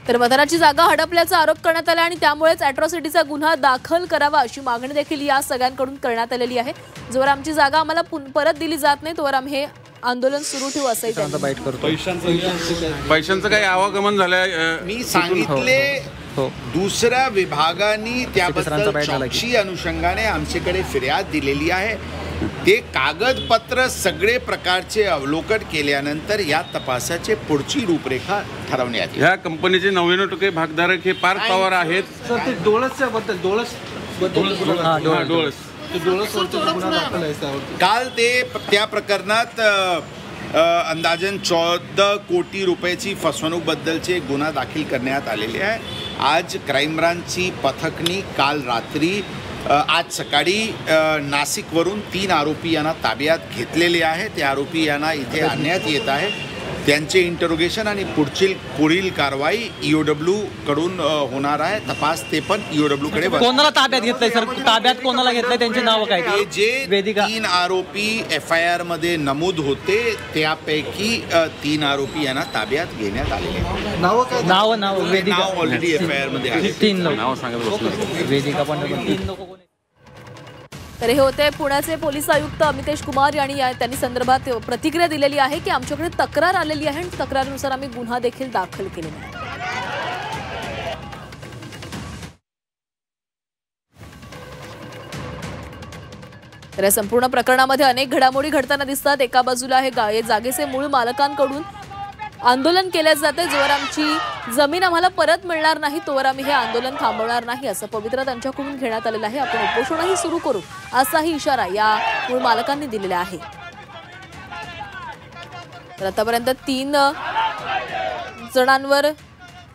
तर मतदानाची जागा हडपल्याचा आरोप करण्यात आला आणि त्यामुळेच अॅट्रॉसिटीचा गुन्हा दाखल करावा अशी मागणी देखील या सगळ्यांकडून करण्यात आलेली आहे। जोवर आमची जागा आम्हाला परत दिली जात नाही तोवर आम्ही हे आंदोलन सुरू ठेवू असंही त्यांनी बाईट करतो। पैशांचं काही आवागमन झालंय मी सांगितले दुसऱ्या विभागाने त्याबद्दल चौकशी अनुषंगाने आमच्याकडे फिर्याद दिलेली आहे। ते कागदपत्र सगळे प्रकारचे अवलोकन केल्यानंतर या तपासाचे पुढची रूपरेखा ठरवण्यात येईल। ह्या कंपनीचे 99% भागधारक हे पार्थ पवार आहेत। सर ते डोळसच्याबद्दल काल ते त्या प्रकरणात अंदाजन 14 कोटी रुपयाची फसवणूक बद्दलचे गुन्हा दाखल करण्यात आलेले आहे। आज क्राईम ब्रांचची पथकनी काल रात्री आज सकाळी नाशिकवरून 3 आरोपी यांना ताब्यात घेतलेले आहे। ते आरोपी यांना इथे आणण्यात येत आहे। त्यांचे इंटरोगेशन आणि पुढील कारवाई ईओडब्ल्यू कडून होणार आहे। तपास ते पण ईओडब्ल्यू कडे। कोणाला ताब्यात घेतलंय सर? ताब्यात कोणाला घेतलंय? त्यांचे नाव काय? जे 3 आरोपी FIR मध्ये नमूद होते त्यापैकी 3 आरोपी यांना ताब्यात घेण्यात आलेले। नाव ऑलरेडी FIR मध्ये आहे। 3 नाव सांगत वेदिका पण 3 लोक। तर हे होते पुण्याचे पोलीस आयुक्त अमितेश कुमार यांनी त्यांनी संदर्भात प्रतिक्रिया दिलेली आहे की आमच्याकडे तक्रार आलेली आहे आणि तक्रारीनुसार आम्ही गुन्हा देखील दाखल केलेला आहे। तर या संपूर्ण प्रकरणामध्ये अनेक घडामोडी घडताना दिसतात। एका बाजूला हे जागेचे मूळ मालकांकडून आंदोलन केले जाते। जोवर आमची जमीन आम्हाला परत मिळणार नाही तोवर आम्ही हे आंदोलन थांबवणार नाही असं पवित्रा त्यांच्याकडून घेण्यात आलेलं आहे। आपण उपोषणही सुरू करू असाही इशारा या मूळ मालकांनी दिलेला आहे। तर आतापर्यंत 3 जणांवर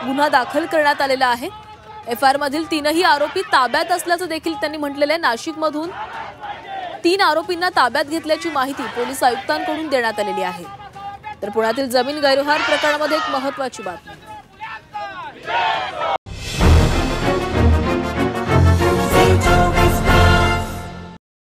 गुन्हा दाखल करण्यात आलेला आहे। FIR मधील 3ही आरोपी ताब्यात असल्याचं देखील त्यांनी म्हटलेलं आहे। नाशिकमधून 3 आरोपींना ताब्यात घेतल्याची माहिती पोलीस आयुक्तांकडून देण्यात आलेली आहे। तर पुण्यातील जमीन गैरव्यवहार प्रकरणामध्ये एक महत्त्वाची बातमी।